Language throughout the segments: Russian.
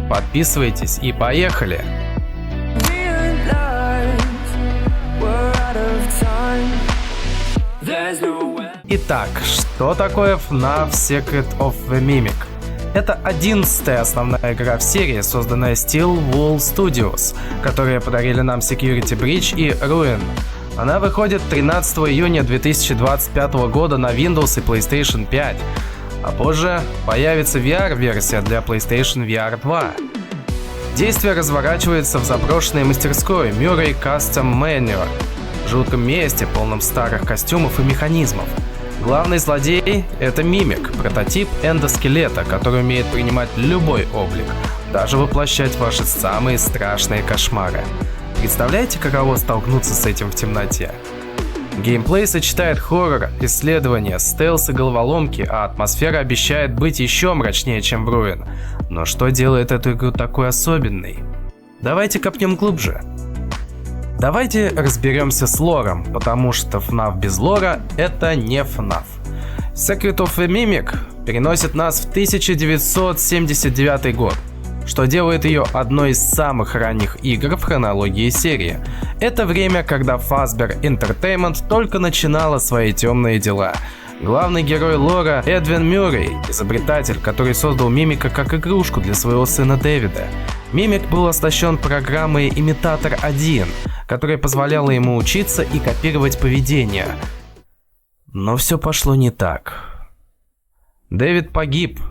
подписывайтесь и поехали! Итак, что такое FNAF Secret of the Mimic? Это 11-я основная игра в серии, созданная Steel Wool Studios, которые подарили нам Security Breach и Ruin. Она выходит 13 июня 2025 года на Windows и PlayStation 5, а позже появится VR-версия для PlayStation VR 2. Действие разворачивается в заброшенной мастерской Murray Custom Manure, в жутком месте, полном старых костюмов и механизмов. Главный злодей — это Мимик, прототип эндоскелета, который умеет принимать любой облик, даже воплощать ваши самые страшные кошмары. Представляете, каково столкнуться с этим в темноте? Геймплей сочетает хоррор, исследования, стелс и головоломки, а атмосфера обещает быть еще мрачнее, чем в Ruin. Но что делает эту игру такой особенной? Давайте копнем глубже. Давайте разберемся с лором, потому что FNAF без лора — это не FNAF. Secret of the Mimic переносит нас в 1979 год, что делает ее одной из самых ранних игр в хронологии серии. Это время, когда Fazbear Entertainment только начинала свои темные дела. Главный герой лора — Эдвин Мюррей, изобретатель, который создал Мимика как игрушку для своего сына Дэвида. Мимик был оснащен программой Имитатор 1, которая позволяла ему учиться и копировать поведение. Но все пошло не так. Дэвид погиб,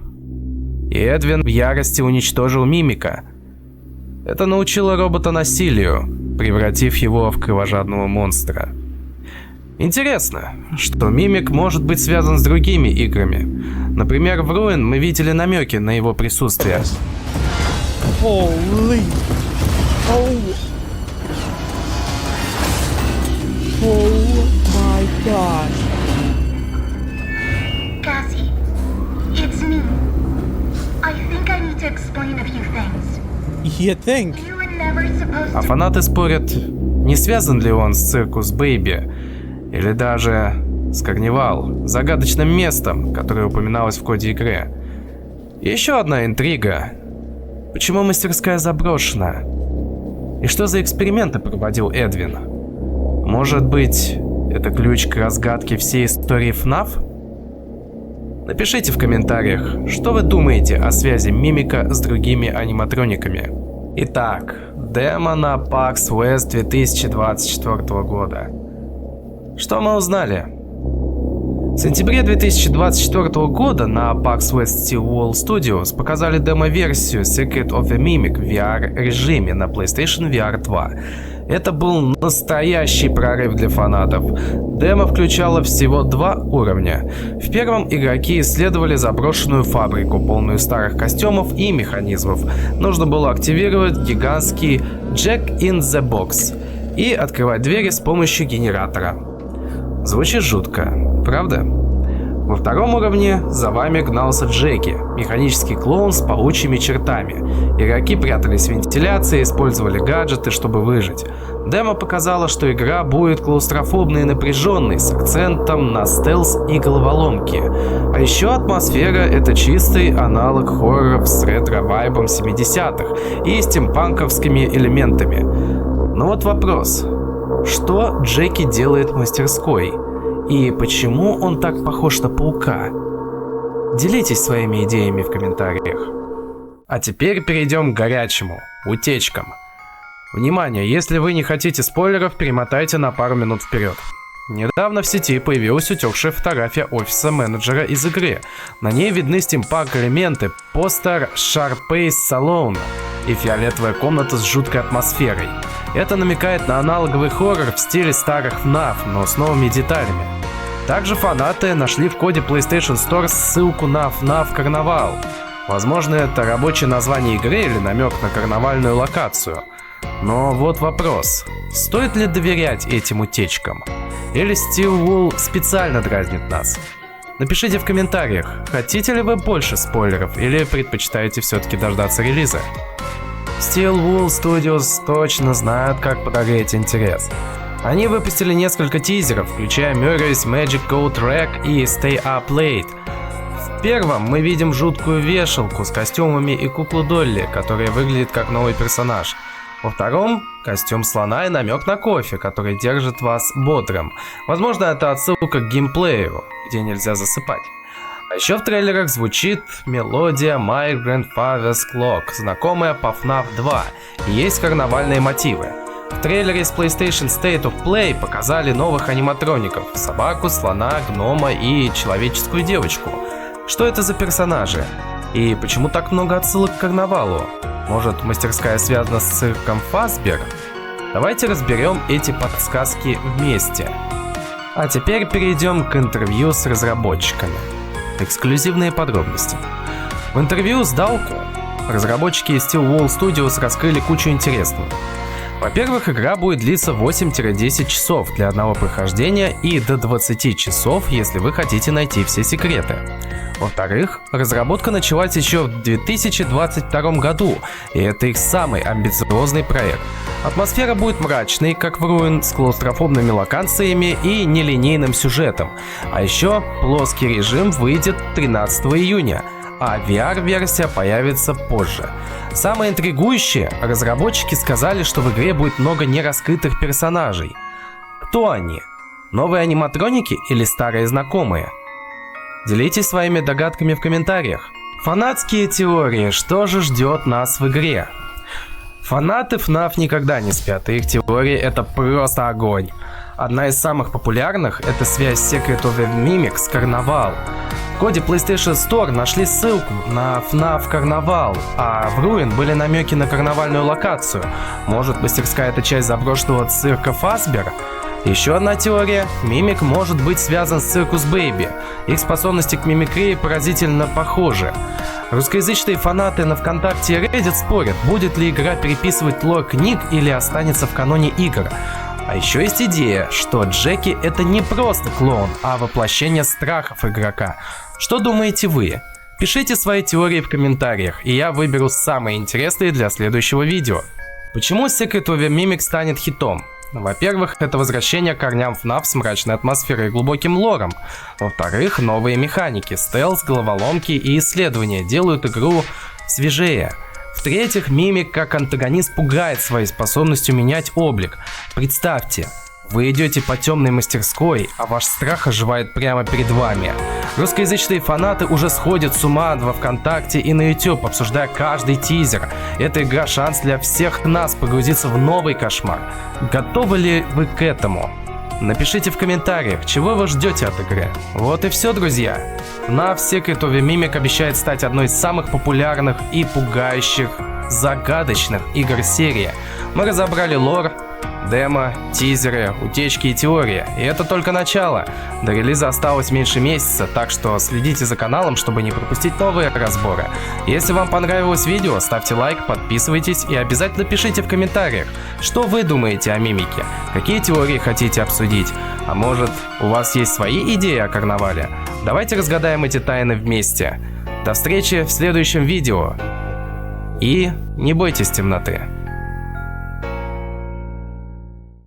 и Эдвин в ярости уничтожил Мимика. Это научило робота насилию, превратив его в кровожадного монстра. Интересно, что Мимик может быть связан с другими играми. Например, в Ruin мы видели намеки на его присутствие. Holy. Oh. Oh my god. Cassie, it's me. I think I need to explain a few things. You think? You were never supposed А to... фанаты спорят, не связан ли он с Циркус Бэйби, или даже с Карнивал, загадочным местом, которое упоминалось в коде игры. Еще одна интрига. Почему мастерская заброшена? И что за эксперименты проводил Эдвин? Может быть, это ключ к разгадке всей истории FNAF? Напишите в комментариях, что вы думаете о связи Мимика с другими аниматрониками. Итак, демо на PAX West 2024 года. Что мы узнали? В сентябре 2024 года на PAX West Steel Wool Studios показали демо-версию Secret of the Mimic в VR-режиме на PlayStation VR 2. Это был настоящий прорыв для фанатов. Демо включало всего 2 уровня. В первом игроки исследовали заброшенную фабрику, полную старых костюмов и механизмов. Нужно было активировать гигантский Jack in the Box и открывать двери с помощью генератора. Звучит жутко, правда? Во втором уровне за вами гнался Джеки, механический клоун с паучьими чертами. Игроки прятались в вентиляции и использовали гаджеты, чтобы выжить. Демо показало, что игра будет клаустрофобной и напряженной, с акцентом на стелс и головоломки. А еще атмосфера — это чистый аналог хорроров с ретро-вайбом 70-х и стимпанковскими элементами. Но вот вопрос. Что Джеки делает в мастерской? И почему он так похож на паука? Делитесь своими идеями в комментариях. А теперь перейдем к горячему – утечкам. Внимание, если вы не хотите спойлеров, перемотайте на пару минут вперед. Недавно в сети появилась утекшая фотография офиса менеджера из игры. На ней видны стимпанк-элементы, постер Sharpay Salon и фиолетовая комната с жуткой атмосферой. Это намекает на аналоговый хоррор в стиле старых FNAF, но с новыми деталями. Также фанаты нашли в коде PlayStation Store ссылку на FNAF Карнавал. Возможно, это рабочее название игры или намек на карнавальную локацию. Но вот вопрос. Стоит ли доверять этим утечкам? Или Steel Wool специально дразнит нас? Напишите в комментариях, хотите ли вы больше спойлеров или предпочитаете все-таки дождаться релиза. Steel Wool Studios точно знают, как подогреть интерес. Они выпустили несколько тизеров, включая Murray's Magic Go Track и Stay Up Late. В первом мы видим жуткую вешалку с костюмами и куклу Долли, которая выглядит как новый персонаж. Во втором костюм слона и намек на кофе, который держит вас бодрым. Возможно, это отсылка к геймплею, где нельзя засыпать. А еще в трейлерах звучит мелодия My Grandfather's Clock, знакомая по FNAF 2, и есть карнавальные мотивы. В трейлере с PlayStation State of Play показали новых аниматроников – собаку, слона, гнома и человеческую девочку. Что это за персонажи? И почему так много отсылок к карнавалу? Может, мастерская связана с цирком Фазбер? Давайте разберем эти подсказки вместе. А теперь перейдем к интервью с разработчиками. Эксклюзивные подробности. В интервью с Далку разработчики из Stillwall Studios раскрыли кучу интересного. Во-первых, игра будет длиться 8-10 часов для одного прохождения и до 20 часов, если вы хотите найти все секреты. Во-вторых, разработка началась еще в 2022 году, и это их самый амбициозный проект. Атмосфера будет мрачной, как в Ruin, с клаустрофобными локациями и нелинейным сюжетом. А еще плоский режим выйдет 13 июня, а VR-версия появится позже. Самое интригующее, разработчики сказали, что в игре будет много нераскрытых персонажей. Кто они? Новые аниматроники или старые знакомые? Делитесь своими догадками в комментариях. Фанатские теории, что же ждет нас в игре? Фанаты FNAF никогда не спят, и их теории это просто огонь. Одна из самых популярных это связь Secret of the Mimic с Карнавал. В коде PlayStation Store нашли ссылку на FNAF Карнавал, а в Ruin были намеки на карнавальную локацию. Может, мастерская это часть заброшенного цирка Фазбер? Еще одна теория. Мимик может быть связан с Circus Baby. Их способности к мимикрии поразительно похожи. Русскоязычные фанаты на ВКонтакте и Reddit спорят, будет ли игра переписывать лор книг или останется в каноне игр. А еще есть идея, что Джеки это не просто клоун, а воплощение страхов игрока. Что думаете вы? Пишите свои теории в комментариях, и я выберу самые интересные для следующего видео. Почему Secret of the Mimic станет хитом? Во-первых, это возвращение к корням FNAF с мрачной атмосферой и глубоким лором. Во-вторых, новые механики, стелс, головоломки и исследования делают игру свежее. В-третьих, Мимик как антагонист пугает своей способностью менять облик. Представьте, вы идете по темной мастерской, а ваш страх оживает прямо перед вами. Русскоязычные фанаты уже сходят с ума во ВКонтакте и на YouTube, обсуждая каждый тизер. Эта игра шанс для всех нас погрузиться в новый кошмар. Готовы ли вы к этому? Напишите в комментариях, чего вы ждете от игры. Вот и все, друзья. FNAF Secret of the Mimic обещает стать одной из самых популярных и пугающих, загадочных игр серии. Мы разобрали лор, демо, тизеры, утечки и теории. И это только начало. До релиза осталось меньше месяца, так что следите за каналом, чтобы не пропустить новые разборы. Если вам понравилось видео, ставьте лайк, подписывайтесь и обязательно пишите в комментариях, что вы думаете о Мимике, какие теории хотите обсудить. А может, у вас есть свои идеи о карнавале? Давайте разгадаем эти тайны вместе. До встречи в следующем видео. И не бойтесь темноты.